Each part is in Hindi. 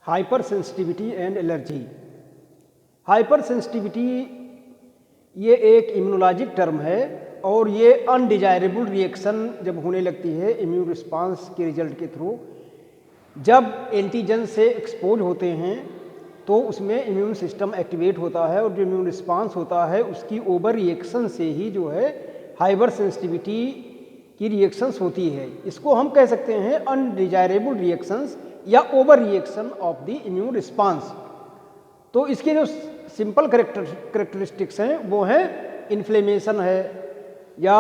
Hyper sensitivity and allergy. Hyper sensitivity ये एक इम्यूनोलॉजिक टर्म है और ये अनडिजायरेबल रिएक्शन जब होने लगती है इम्यून रिस्पांस के रिजल्ट के थ्रू, जब एंटीजन से एक्सपोज होते हैं तो उसमें इम्यून सिस्टम एक्टिवेट होता है और जो इम्यून रिस्पांस होता है उसकी ओवर रिएक्शन से ही जो है हाइपर सेंसिटिविटी की रिएक्शंस होती है। इसको हम कह सकते हैं अनडिजायरेबल रिएक्शंस या overreaction of the immune response. तो इसके जो सिंपल करेक्टरिस्टिक्स हैं वो हैं इन्फ्लेमेशन है या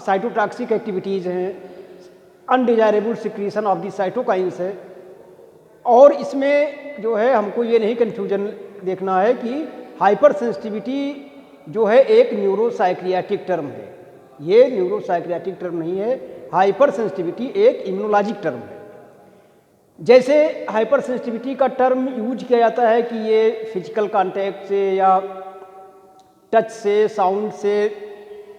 साइटोटॉक्सिक एक्टिविटीज़ हैं, undesirable secretion of the cytokines है। और इसमें जो है हमको ये नहीं कन्फ्यूजन देखना है कि हाइपर सेंसिटिविटी जो है एक न्यूरोसाइक्रियाटिक टर्म है, ये न्यूरोसाइक्रियाटिक टर्म नहीं है। हाइपर सेंसिटिविटी एक इम्यूनोलॉजिक टर्म है। जैसे हाइपर सेंसिटिविटी का टर्म यूज किया जाता है कि ये फिजिकल कांटेक्ट से या टच से, साउंड से,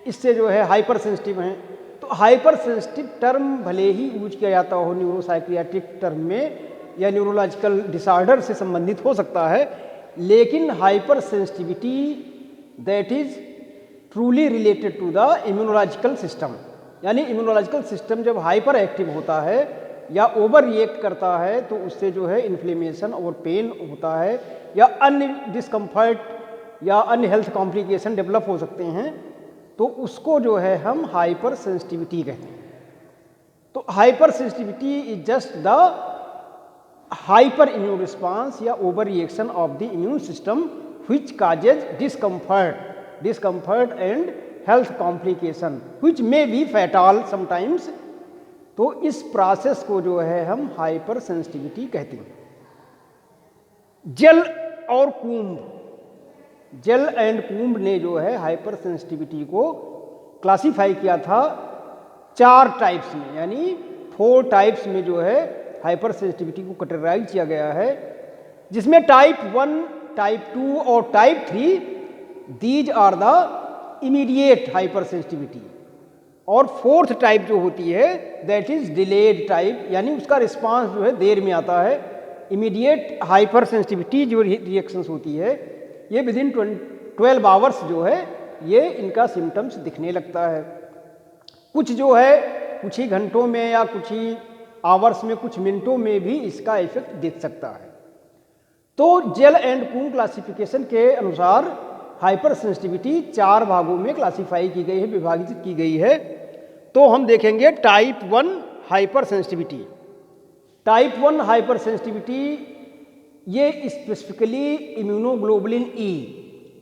इससे जो है हाइपर सेंसिटिव हैं। तो हाइपर सेंसिटिव टर्म भले ही यूज किया जाता हो न्यूरोसाइक्रियाटिक टर्म में या न्यूरोलॉजिकल डिसऑर्डर से संबंधित हो सकता है, लेकिन hypersensitivity that is truly related to the immunological system. यानी इम्यूनोलॉजिकल सिस्टम जब हाइपर एक्टिव होता है या ओवर रिएक्ट करता है तो उससे जो है इन्फ्लेमेशन और पेन होता है या अन्य डिस्कम्फर्ट या अन्य हेल्थ कॉम्प्लिकेशन डेवलप हो सकते हैं, तो उसको जो है हम हाइपर सेंसिटिविटी कहते हैं। तो hypersensitivity is just the hyper immune response या overreaction of the immune system which causes discomfort and health complication which may be fatal sometimes. तो इस प्रोसेस को जो है हम हाइपर सेंसिटिविटी कहते हैं। जेल और कूम्ब, जेल एंड कूम्ब ने जो है हाइपर सेंसिटिविटी को क्लासिफाई किया था 4 टाइप्स में, यानी 4 टाइप्स में जो है हाइपर सेंसिटिविटी को कैटेगराइज किया गया है, जिसमें टाइप 1, टाइप 2 और type 3 these are the immediate hypersensitivity. और 4th टाइप जो होती है दैट इज डिलेड टाइप, यानी उसका रिस्पांस जो है देर में आता है। इमीडिएट हाइपर सेंसिटिविटी जो रिएक्शंस होती है ये विदिन 12 आवर्स जो है ये इनका सिम्टम्स दिखने लगता है। कुछ जो है कुछ ही घंटों में या कुछ ही आवर्स में, कुछ मिनटों में भी इसका इफेक्ट दिख सकता है। तो जेल एंड कूम्ब क्लासिफिकेशन के अनुसार हाइपर सेंसिटिविटी 4 भागों में क्लासिफाई की गई है, विभाजित की गई है। तो हम देखेंगे type 1 hyper sensitivity. Type 1 hyper sensitivity ये स्पेसिफिकली इम्यूनोग्लोबुलिन ई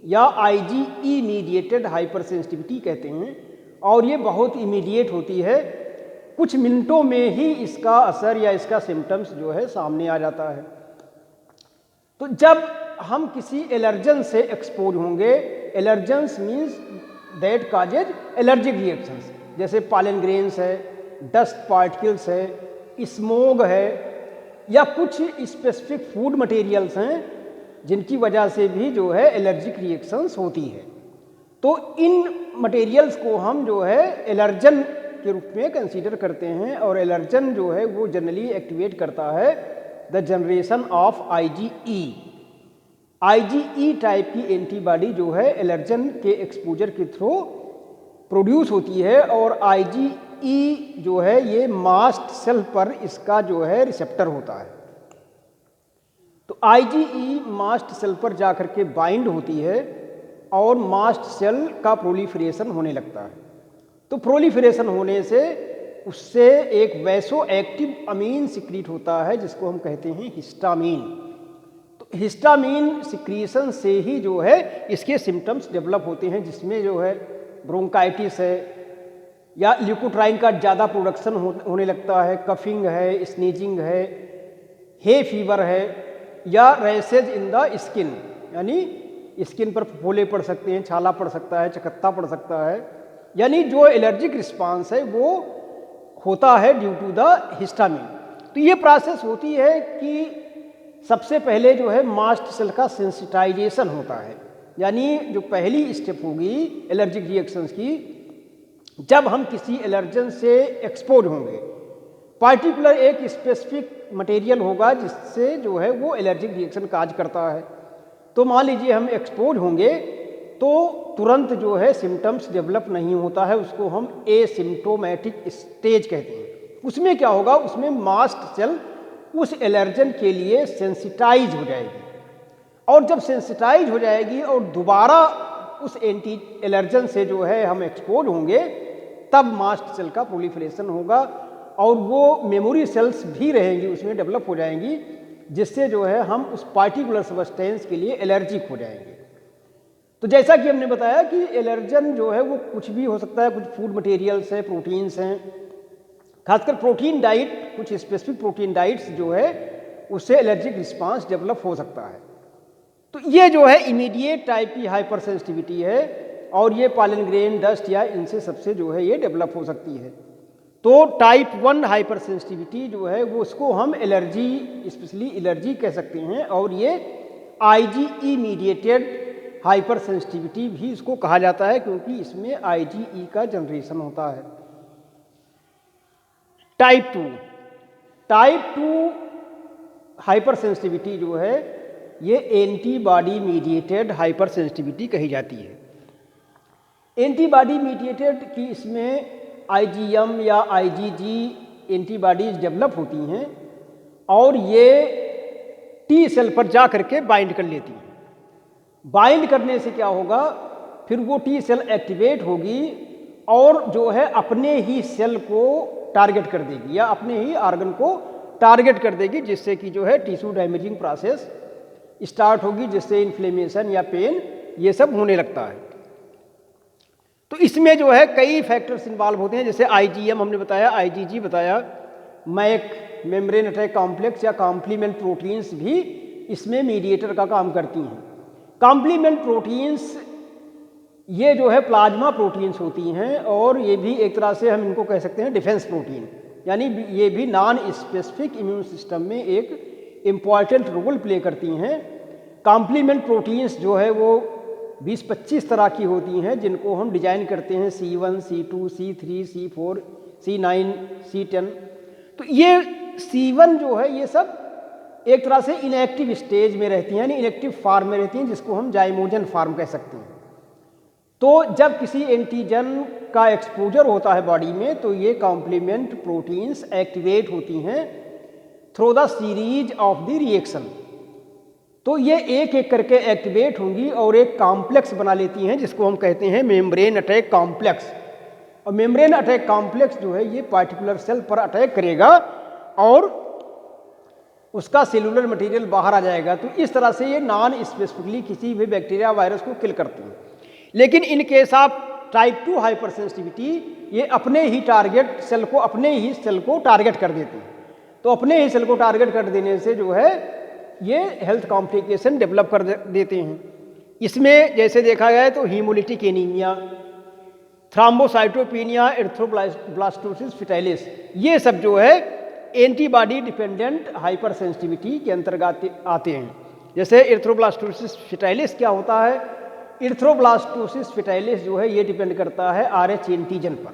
या IgE मीडिएटेड हाइपर सेंसिटिविटी कहते हैं, और ये बहुत इमीडिएट होती है। कुछ मिनटों में ही इसका असर या इसका सिम्टम्स जो है सामने आ जाता है। तो जब हम किसी एलर्जन से एक्सपोज होंगे, allergens means that causes allergic reactions, जैसे पॉलन ग्रेन्स है, डस्ट पार्टिकल्स है, स्मोग है, या कुछ स्पेसिफिक फूड मटेरियल्स हैं जिनकी वजह से भी जो है एलर्जिक रिएक्शंस होती है। तो इन मटेरियल्स को हम जो है एलर्जन के रूप में कंसीडर करते हैं, और एलर्जन जो है वो जनरली एक्टिवेट करता है the generation of IgE। IgE type की एंटीबॉडी जो है एलर्जन के एक्सपोजर के थ्रू प्रोड्यूस होती है, और IgE जो है ये मास्ट सेल पर इसका जो है रिसेप्टर होता है। तो IgE मास्ट सेल पर जाकर के बाइंड होती है और मास्ट सेल का प्रोलिफरेशन होने लगता है। तो प्रोलिफरेशन होने से उससे एक वैसो एक्टिव अमीन सिक्रीट होता है जिसको हम कहते हैं हिस्टामीन। तो हिस्टामीन सिक्रीशन से ही जो है इसके सिम्टम्स डेवलप होते हैं, जिसमें जो है ब्रोंकाइटिस है या ल्यूकोट्राइन का ज़्यादा प्रोडक्शन होने लगता है, कफिंग है, स्नीजिंग है, हे फीवर है, या रैसेज इन द स्किन, यानी स्किन पर फफोले पड़ सकते हैं, छाला पड़ सकता है, चकत्ता पड़ सकता है। यानी जो एलर्जिक रिस्पांस है वो होता है ड्यू टू द हिस्टामिन। तो ये प्रोसेस होती है कि सबसे पहले जो है मास्ट सेल का सेंसिटाइजेशन होता है, यानी जो पहली स्टेप होगी एलर्जिक रिएक्शंस की, जब हम किसी एलर्जन से एक्सपोज होंगे पार्टिकुलर एक स्पेसिफिक मटेरियल होगा जिससे जो है वो एलर्जिक रिएक्शन काज करता है। तो मान लीजिए हम एक्सपोज होंगे तो तुरंत जो है सिम्टम्स डेवलप नहीं होता है, उसको हम एसिम्टोमेटिक स्टेज कहते हैं। उसमें क्या होगा, उसमें मास्ट सेल उस एलर्जन के लिए सेंसिटाइज हो जाएगी, और जब सेंसिटाइज हो जाएगी और दोबारा उस एंटी एलर्जन से जो है हम एक्सपोज होंगे, तब मास्ट सेल का प्रोलिफरेशन होगा और वो मेमोरी सेल्स भी रहेंगी उसमें, डेवलप हो जाएंगी, जिससे जो है हम उस पार्टिकुलर सब्सटेंस के लिए एलर्जिक हो जाएंगे। तो जैसा कि हमने बताया कि एलर्जन जो है वो कुछ भी हो सकता है, कुछ फूड मटेरियल्स हैं, प्रोटीन्स हैं, खासकर प्रोटीन डाइट, कुछ स्पेसिफिक प्रोटीन डाइट्स जो है उससे एलर्जिक रिस्पांस डेवलप हो सकता है। तो ये जो है इमीडिएट टाइप की हाइपर सेंसिटिविटी है, और ये पॉलन ग्रेन, डस्ट या इनसे सबसे जो है ये डेवलप हो सकती है। तो टाइप 1 हाइपर सेंसिटिविटी जो है वो उसको हम एलर्जी, स्पेशली एलर्जी कह सकते हैं, और ये IgE मीडिएटेड हाइपर सेंसिटिविटी भी इसको कहा जाता है, क्योंकि इसमें IgE का जनरेशन होता है। टाइप 2 हाइपर सेंसिटिविटी जो है ये एंटीबॉडी मीडिएटेड हाइपर सेंसिटिविटी कही जाती है। एंटीबॉडी मीडिएटेड की इसमें IgM या IgG एंटीबॉडीज डेवलप होती हैं और ये टी सेल पर जा करके बाइंड कर लेती हैं। बाइंड करने से क्या होगा, फिर वो टी सेल एक्टिवेट होगी और जो है अपने ही सेल को टारगेट कर देगी या अपने ही ऑर्गन को टारगेट कर देगी, जिससे कि जो है टिश्यू डैमेजिंग प्रोसेस स्टार्ट होगी, जिससे इन्फ्लेमेशन या पेन ये सब होने लगता है। तो इसमें जो है कई फैक्टर्स इन्वॉल्व होते हैं, जैसे IgM हमने बताया, IgG बताया, मैक मेम्ब्रेन अटैक कॉम्प्लेक्स या कॉम्प्लीमेंट प्रोटीन्स भी इसमें मीडिएटर का काम करती हैं। कॉम्प्लीमेंट प्रोटीन्स ये जो है प्लाज्मा प्रोटीन्स होती हैं, और ये भी एक तरह से हम इनको कह सकते हैं डिफेंस प्रोटीन, यानी ये भी नॉन स्पेसिफिक इम्यून सिस्टम में एक इम्पॉर्टेंट रोल प्ले करती हैं। कॉम्प्लीमेंट प्रोटीन्स जो है वो 20-25 तरह की होती हैं, जिनको हम डिजाइन करते हैं C1, C2, C3, C4, C9, C10। तो ये C1 जो है ये सब एक तरह से इनएक्टिव स्टेज में रहती हैं, यानी इनएक्टिव फार्म में रहती हैं, जिसको हम जाइमोजन फार्म कह सकते हैं। तो जब किसी एंटीजन का एक्सपोजर होता है बॉडी में, तो ये कॉम्प्लीमेंट प्रोटीन्स एक्टिवेट होती हैं through the series of the reaction. तो ये एक एक करके एक्टिवेट होंगी और एक कॉम्प्लेक्स बना लेती हैं, जिसको हम कहते हैं मेम्ब्रेन अटैक कॉम्प्लेक्स। और मेम्ब्रेन अटैक कॉम्प्लेक्स जो है ये पार्टिकुलर सेल पर अटैक करेगा और उसका सेलुलर मटेरियल बाहर आ जाएगा। तो इस तरह से ये नॉन स्पेसिफिकली किसी भी बैक्टीरिया वायरस को किल करती है। लेकिन in case of type 2 hyper sensitivity ये अपने ही टारगेट सेल को, अपने ही सेल को टारगेट कर देती है। तो अपने ही सेल को टारगेट कर देने से जो है ये हेल्थ कॉम्प्लिकेशन डेवलप कर देते हैं। इसमें जैसे देखा गया है तो haemolytic anaemia, thrombocytopenia, erythroblastosis fetalis, ये सब जो है एंटीबॉडी डिपेंडेंट हाइपर सेंसिटिविटी के अंतर्गत आते हैं। जैसे एरिथ्रोब्लास्टोसिस फिटाइलिस क्या होता है, एरिथ्रोब्लास्टोसिस फिटाइलिस जो है ये डिपेंड करता है RH एंटीजन पर।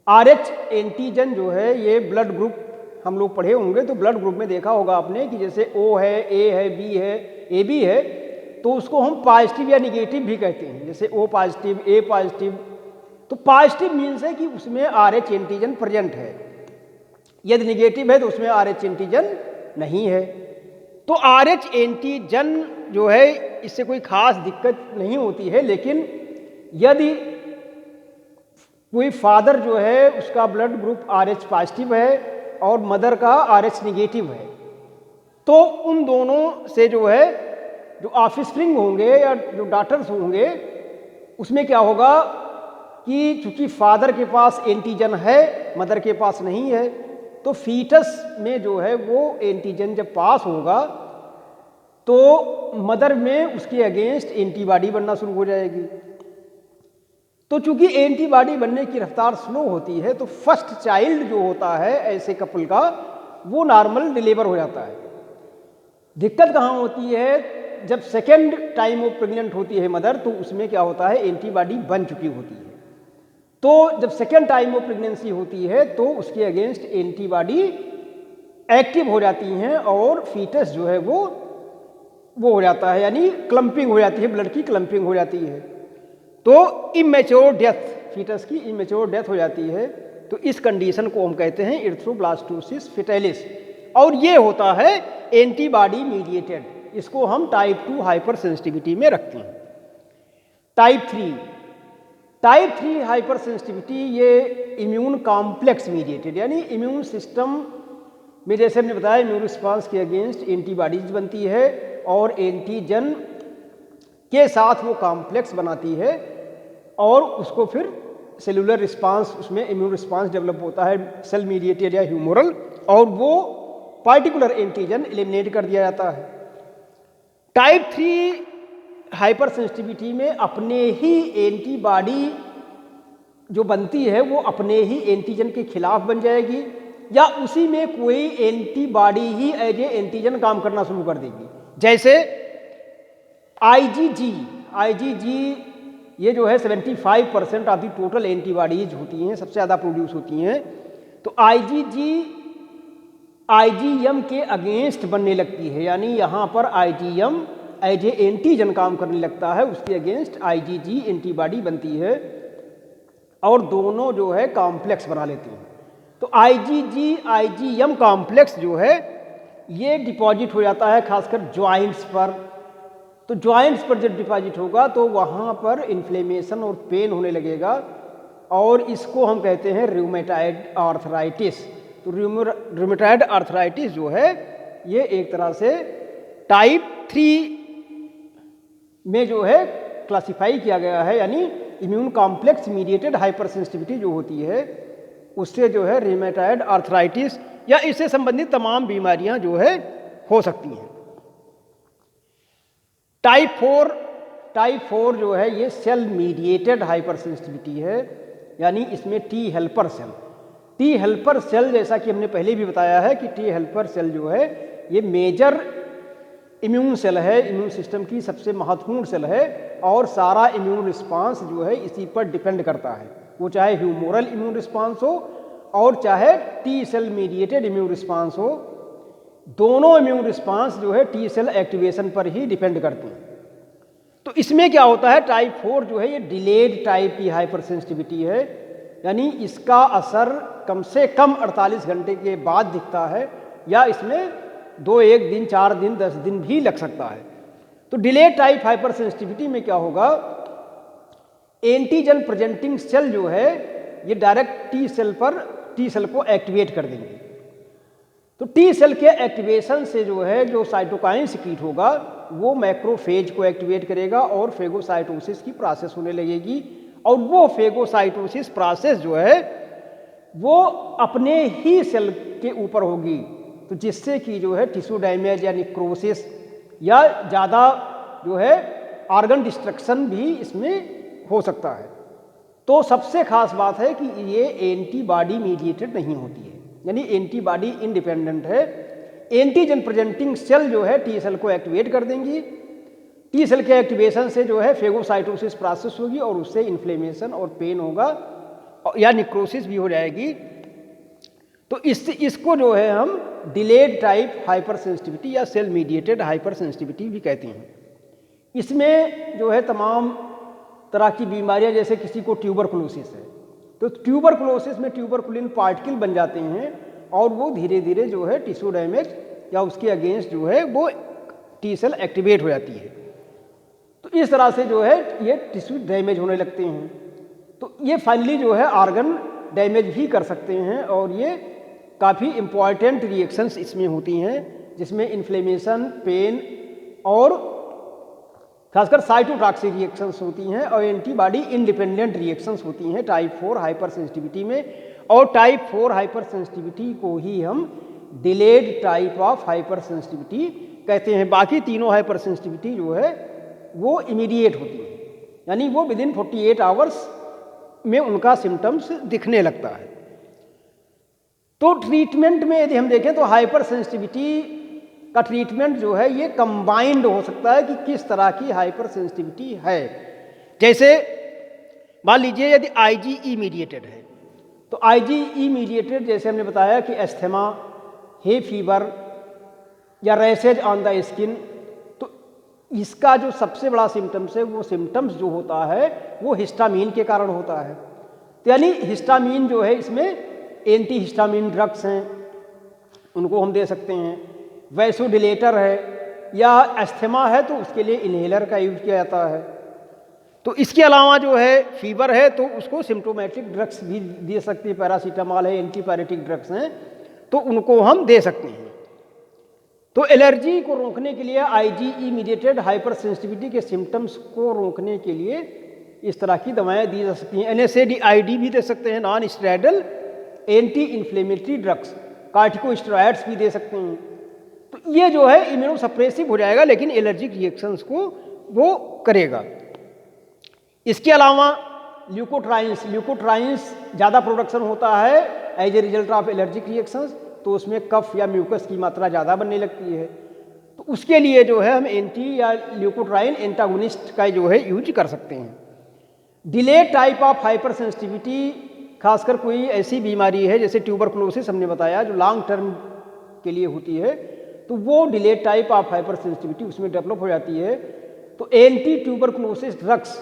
RH एंटीजन जो है ये ब्लड ग्रुप हम लोग पढ़े होंगे, तो ब्लड ग्रुप में देखा होगा आपने कि जैसे O है, A है, B है, AB है, तो उसको हम पॉजिटिव या निगेटिव भी कहते हैं। जैसे O पॉजिटिव, A पॉजिटिव, तो पॉजिटिव मीन्स है कि उसमें RH एंटीजन प्रेजेंट है, यदि निगेटिव है तो उसमें RH एंटीजन नहीं है। तो RH एंटीजन जो है इससे कोई खास दिक्कत नहीं होती है, लेकिन यदि कोई फादर जो है उसका ब्लड ग्रुप RH पॉजिटिव है और मदर का RH निगेटिव है, तो उन दोनों से जो है जो ऑफस्प्रिंग होंगे या जो डॉटर्स होंगे उसमें क्या होगा कि चूंकि फादर के पास एंटीजन है, मदर के पास नहीं है, तो फीटस में जो है वो एंटीजन जब पास होगा तो मदर में उसके अगेंस्ट एंटीबॉडी बनना शुरू हो जाएगी। तो चूंकि एंटीबॉडी बनने की रफ्तार स्लो होती है, तो फर्स्ट चाइल्ड जो होता है ऐसे कपल का वो नॉर्मल डिलीवर हो जाता है। दिक्कत कहाँ होती है, जब सेकेंड टाइम वो प्रेग्नेंट होती है मदर, तो उसमें क्या होता है एंटीबॉडी बन चुकी होती है। तो जब सेकेंड टाइम वो प्रेगनेंसी होती है तो उसके अगेंस्ट एंटीबॉडी एक्टिव हो जाती हैं और फीटस जो है वो हो जाता है, यानी क्लम्पिंग हो जाती है, ब्लड की क्लम्पिंग हो जाती है, तो इमेच्योर डेथ, फीटस की इमेच्योर डेथ हो जाती है। तो इस कंडीशन को हम कहते हैं इरिथ्रोब्लास्टोसिस फेटालिस, और ये होता है एंटीबॉडी मीडिएटेड। इसको हम टाइप 2 हाइपर सेंसिटिविटी में रखते हैं। टाइप 3 हाइपर सेंसिटिविटी ये इम्यून कॉम्प्लेक्स मीडिएटेड, यानी इम्यून सिस्टम में जैसे हमने बताया इम्यून रिस्पांस के अगेंस्ट एंटीबॉडीज बनती है और एंटीजन के साथ वो कॉम्प्लेक्स बनाती है और उसको फिर सेलुलर रिस्पांस, उसमें इम्यून रिस्पांस डेवलप होता है सेल मीडिएटेड या ह्यूमोरल, और वो पार्टिकुलर एंटीजन एलिमिनेट कर दिया जाता है। टाइप 3 हाइपर सेंसिटिविटी में अपने ही एंटीबॉडी जो बनती है वो अपने ही एंटीजन के खिलाफ बन जाएगी या उसी में कोई एंटीबॉडी ही एज ए एंटीजन काम करना शुरू कर देगी। जैसे आईजीजी ये जो है 75% ऑफ दी टोटल एंटीबॉडीज होती हैं, सबसे ज़्यादा प्रोड्यूस होती हैं। तो आईजीएम के अगेंस्ट बनने लगती है, यानी यहाँ पर आईजीएम एज ए एंटीजन काम करने लगता है, उसके अगेंस्ट आईजीजी एंटीबॉडी बनती है और दोनों जो है कॉम्प्लेक्स बना लेते हैं। तो आईजीएम कॉम्प्लेक्स जो है ये डिपॉजिट हो जाता है खासकर ज्वाइंट्स पर। तो ज्वाइंट्स पर जब डिपॉजिट होगा तो वहाँ पर इन्फ्लेमेशन और पेन होने लगेगा और इसको हम कहते हैं रूमेटाइड आर्थराइटिस। तो रूमेटाइड आर्थराइटिस जो है ये एक तरह से टाइप 3 में जो है क्लासिफाई किया गया है, यानी immune complex mediated hyper sensitivity जो होती है उससे जो है रूमेटाइड आर्थराइटिस या इससे संबंधित तमाम बीमारियां जो है हो सकती हैं। टाइप 4 जो है ये सेल मीडिएटेड हाइपर सेंसिटिविटी है, यानी इसमें टी हेल्पर सेल जैसा कि हमने पहले भी बताया है कि टी हेल्पर सेल जो है ये मेजर इम्यून सेल है, इम्यून सिस्टम की सबसे महत्वपूर्ण सेल है और सारा इम्यून रिस्पांस जो है इसी पर डिपेंड करता है, वो चाहे ह्यूमोरल इम्यून रिस्पांस हो और चाहे T cell mediated immune response हो। दोनों इम्यून रिस्पांस जो है टी सेल एक्टिवेशन पर ही डिपेंड करते हैं। तो इसमें क्या होता है, टाइप 4 जो है ये डिलेड टाइप की हाइपर सेंसिटिविटी है, यानी इसका असर कम से कम 48 घंटे के बाद दिखता है या इसमें 1 दिन 4 दिन 10 दिन भी लग सकता है। तो डिलेड टाइप हाइपर सेंसिटिविटी में क्या होगा, एंटीजन प्रेजेंटिंग सेल जो है ये डायरेक्ट टी सेल को एक्टिवेट कर देंगे। तो टी सेल के एक्टिवेशन से जो है जो साइटोकाइन सिक्रीट होगा वो मैक्रोफेज को एक्टिवेट करेगा और फेगोसाइटोसिस की प्रोसेस होने लगेगी और वो फेगोसाइटोसिस प्रोसेस जो है वो अपने ही सेल के ऊपर होगी, तो जिससे कि जो है टिश्यू डैमेज या निक्रोसिस या ज़्यादा जो है ऑर्गन डिस्ट्रक्शन भी इसमें हो सकता है। तो सबसे खास बात है कि ये एंटीबॉडी मीडिएटेड नहीं होती है, यानी एंटीबॉडी इंडिपेंडेंट है। एंटीजन प्रेजेंटिंग सेल जो है टी सेल को एक्टिवेट कर देंगी, टी सेल के एक्टिवेशन से जो है फेगोसाइटोसिस प्रोसेस होगी और उससे इन्फ्लेमेशन और पेन होगा या निक्रोसिस भी हो जाएगी। तो इसको जो है हम डिलेड टाइप हाइपर सेंसिटिविटी या सेल मीडिएटेड हाइपर सेंसिटिविटी भी कहते हैं। इसमें जो है तमाम तरह की बीमारियां, जैसे किसी को ट्यूबरकुलोसिस है तो ट्यूबरकुलोसिस में ट्यूबरकुलिन पार्टिकल बन जाते हैं और वो धीरे धीरे जो है टिश्यू डैमेज या उसके अगेंस्ट जो है वो टी सेल एक्टिवेट हो जाती है। तो इस तरह से जो है ये टिश्यू डैमेज होने लगते हैं। तो ये फाइनली जो है ऑर्गन डैमेज भी कर सकते हैं और ये काफ़ी इम्पॉर्टेंट रिएक्शंस इसमें होती हैं, जिसमें इन्फ्लेमेशन, पेन और खासकर साइटोटॉक्सिक रिएक्शंस होती हैं और एंटीबॉडी इंडिपेंडेंट रिएक्शंस होती हैं टाइप 4 हाइपर सेंसिटिविटी में। और टाइप 4 हाइपर सेंसिटिविटी को ही हम delayed type of hyper sensitivity कहते हैं। बाकी तीनों हाइपर सेंसिटिविटी जो है वो इमीडिएट होती है, यानी वो विदिन 48 आवर्स में उनका सिम्टम्स दिखने लगता है। तो ट्रीटमेंट में यदि हम देखें तो हाइपर सेंसिटिविटी का ट्रीटमेंट जो है ये कंबाइंड हो सकता है कि किस तरह की हाइपर सेंसिटिविटी है। जैसे मान लीजिए यदि IgE मीडिएटेड है, तो IgE मीडिएटेड जैसे हमने बताया कि एस्थमा, हे फीवर या रैशेज ऑन द स्किन, तो इसका जो सबसे बड़ा सिम्टम्स है वो सिम्टम्स जो होता है वो हिस्टामीन के कारण होता है। तो यानी हिस्टामीन जो है इसमें एंटी हिस्टामीन ड्रग्स हैं, उनको हम दे सकते हैं। वैसोडिलेटर है या एस्थमा है तो उसके लिए इन्हेलर का यूज किया जाता है। तो इसके अलावा जो है फीवर है तो उसको सिम्टोमेटिक ड्रग्स भी दे सकते हैं, पैरासीटामॉल है, एंटीपायरेटिक ड्रग्स हैं, तो उनको हम दे सकते हैं। तो एलर्जी को रोकने के लिए IgE मीडिएटेड हाइपर सेंसिटिविटी के सिम्टम्स को रोकने के लिए इस तरह की दवाएं दी जा सकती हैं। NSAID भी दे सकते हैं, non steroidal anti inflammatory drugs, corticosteroids भी दे सकते हैं। तो ये जो है इम्यूनोसप्रेसिव हो जाएगा लेकिन एलर्जिक रिएक्शंस को वो करेगा। इसके अलावा ल्यूकोट्राइन्स ज़्यादा प्रोडक्शन होता है as a result of allergic reactions, तो उसमें कफ या म्यूकस की मात्रा ज़्यादा बनने लगती है। तो उसके लिए जो है हम एंटी या ल्यूकोट्राइन एंटागोनिस्ट का जो है यूज कर सकते हैं। Delayed type of hyper sensitivity, खासकर कोई ऐसी बीमारी है जैसे ट्यूबरकुलोसिस हमने बताया जो लॉन्ग टर्म के लिए होती है, तो वो delayed type of hyper sensitivity उसमें डेवलप हो जाती है। तो एंटी ट्यूबरकुलोसिस ड्रग्स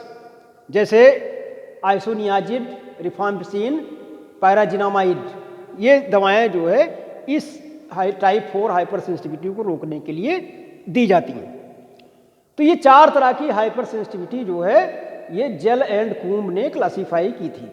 जैसे आइसोनियाजिड, रिफाम्पिसिन, पैराजिनामाइड, ये दवाएं जो है इस टाइप 4 हाइपर सेंसिटिविटी को रोकने के लिए दी जाती हैं। तो ये 4 तरह की हाइपर सेंसिटिविटी जो है ये जेल एंड कूम्ब ने क्लासीफाई की थी।